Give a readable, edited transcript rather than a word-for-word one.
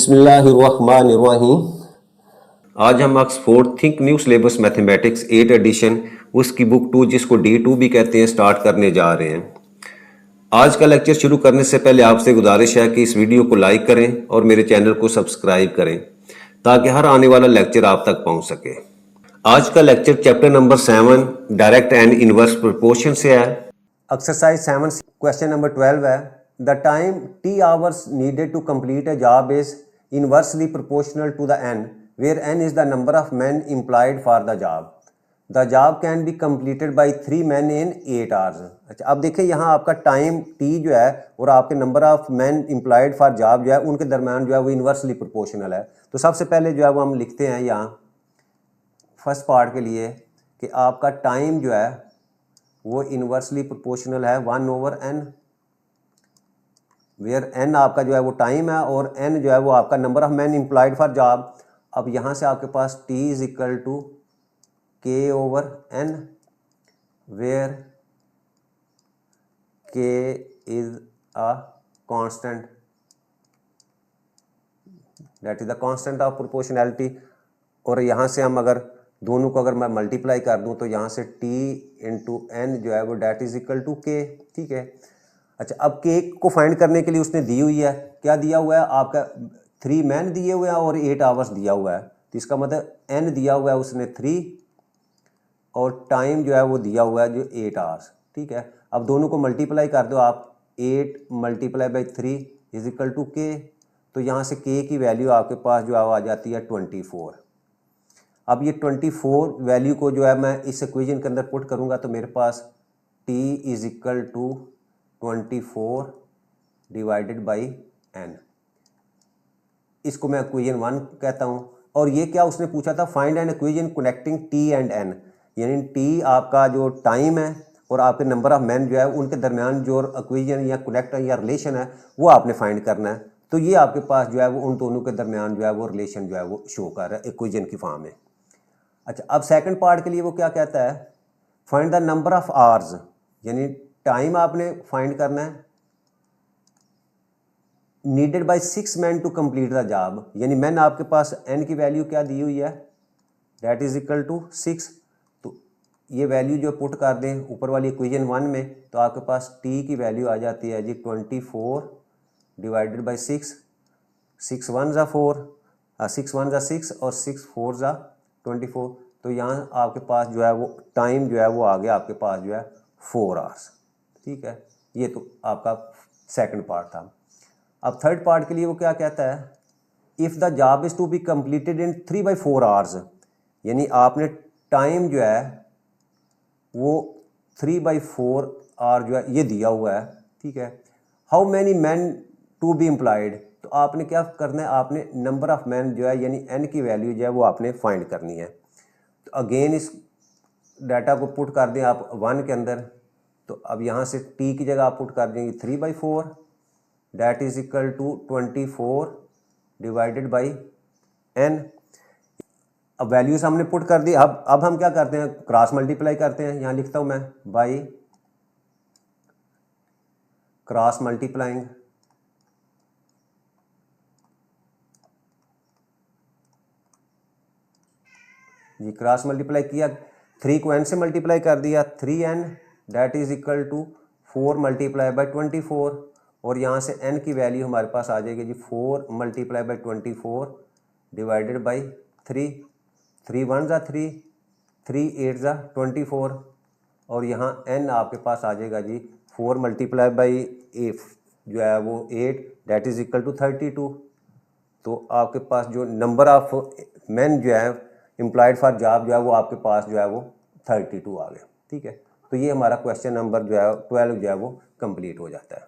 बिस्मिल्लाहिर्रहमानिर्रहीम। आज हम Oxford think new syllabus mathematics 8 edition उसकी बुक 2 जिसको D2 भी कहते हैं स्टार्ट करने जा रहे हैं। आज का लेक्चर शुरू करने से पहले आपसे गुजारिश है कि इस वीडियो को लाइक करें और मेरे चैनल को सब्सक्राइब करें ताकि हर आने वाला लेक्चर आप तक पहुंच सके। आज का lecture chapter number 7 direct and inverse proportion से है। एक्सरसाइज 7 क्वेश्चन नंबर 12 है। The time T hours needed to complete a job is inversely proportional to the n, where n is the number of men employed for the job. The job can be completed by 3 men in 8 hours. अच्छा, अब देखिए यहाँ आपका time T जो है और आपके number of man employed for job जो है उनके दरमियान जो है वो इन्वर्सली प्रोपोर्शनल है। तो सबसे पहले जो है वो हम लिखते हैं यहाँ फर्स्ट पार्ट के लिए कि आपका टाइम जो है वो इन्वर्सली प्रोपोर्शनल है 1/n, वेयर n आपका जो है वो टाइम है और n जो है वो आपका number of man employed for job. अब यहाँ से आपके पास t is equal to k/n, where k is a constant, that is the constant of proportionality. और यहाँ से हम अगर दोनों को अगर मैं मल्टीप्लाई कर दूँ तो यहाँ से t इंटू n जो है वो that is equal to k। ठीक है। अच्छा, अब k को फाइंड करने के लिए उसने दी हुई है, क्या दिया हुआ है आपका 3 मैन दिए हुए हैं और 8 आवर्स दिया हुआ है। तो इसका मतलब n दिया हुआ है उसने 3 और टाइम जो है वो दिया हुआ है जो 8 आवर्स। ठीक है। अब दोनों को मल्टीप्लाई कर दो आप, 8 multiply by 3 is equal to k। तो यहाँ से k की वैल्यू आपके पास जो है आ जाती है 24। अब ये 24 वैल्यू को जो है मैं इस इक्वेशन के अंदर पुट करूँगा तो मेरे पास t is equal to 24 divided by n, इसको मैं इक्वेशन 1 कहता हूँ। और ये क्या उसने पूछा था, find an equation connecting t and n, यानी t आपका जो टाइम है और आपके नंबर ऑफ मैन जो है उनके दरमियान जो इक्वेशन या कनेक्ट या रिलेशन है वो आपने फाइंड करना है। तो ये आपके पास जो है वो उन दोनों के दरमियान जो है वो रिलेशन जो है वो शो कर रहा है इक्वेशन की फॉर्म में। अच्छा, अब सेकंड पार्ट के लिए वो क्या कहता है, find the number of hours, यानी टाइम आपने फाइंड करना है needed by 6 man to complete the job, यानी मैन आपके पास n की वैल्यू क्या दी हुई है दैट इज इक्वल टू 6। तो ये वैल्यू जो पुट कर दें ऊपर वाली इक्वेशन 1 में तो आपके पास t की वैल्यू आ जाती है जी 24 डिवाइडेड बाई 6, 6 1 ज़ा 4, 6 1 ज़ा 6 और 6 4 ज़ा 24। तो यहाँ आपके पास जो है वो टाइम जो है वो आ गया आपके पास जो है 4 आवर्स। ठीक है, ये तो आपका सेकंड पार्ट था। अब थर्ड पार्ट के लिए वो क्या कहता है, if the job is to be completed in 3/4 hours, यानी आपने टाइम जो है वो 3/4 आवर जो है ये दिया हुआ है। ठीक है। How many man to be employed, तो आपने क्या करना है, आपने नंबर ऑफ मैन जो है यानी n की वैल्यू जो है वो आपने फाइंड करनी है। तो अगेन इस डाटा को पुट कर दें आप 1 के अंदर, तो अब यहाँ से t की जगह आप पुट कर देंगे 3/4 that is equal to 24 divided by n। अब वैल्यूज हमने पुट कर दी। अब हम क्या करते हैं, क्रॉस मल्टीप्लाई करते हैं। यहाँ लिखता हूँ मैं बाई क्रॉस मल्टीप्लाइंग, जी क्रॉस मल्टीप्लाई किया, 3 को n से मल्टीप्लाई कर दिया 3n that is equal to 4 multiply by 24 और यहाँ से n की वैल्यू हमारे पास आ जाएगी जी 4 मल्टीप्लाई बाई 24 डिवाइडेड बाई 3, 3 1 ज़ा 3, 3 8 ज़ा 24 और यहाँ n आपके पास आ जाएगा जी 4 मल्टीप्लाई बाई 8 जो है वो 8 डैट इज इक्वल टू 32। तो आपके पास जो नंबर ऑफ मैन जो है एम्प्लॉयड फॉर जॉब जो है वो आपके पास जो है वो 32 आ गया। ठीक है। तो ये हमारा क्वेश्चन नंबर जो है 12 जो है वो कंप्लीट हो जाता है।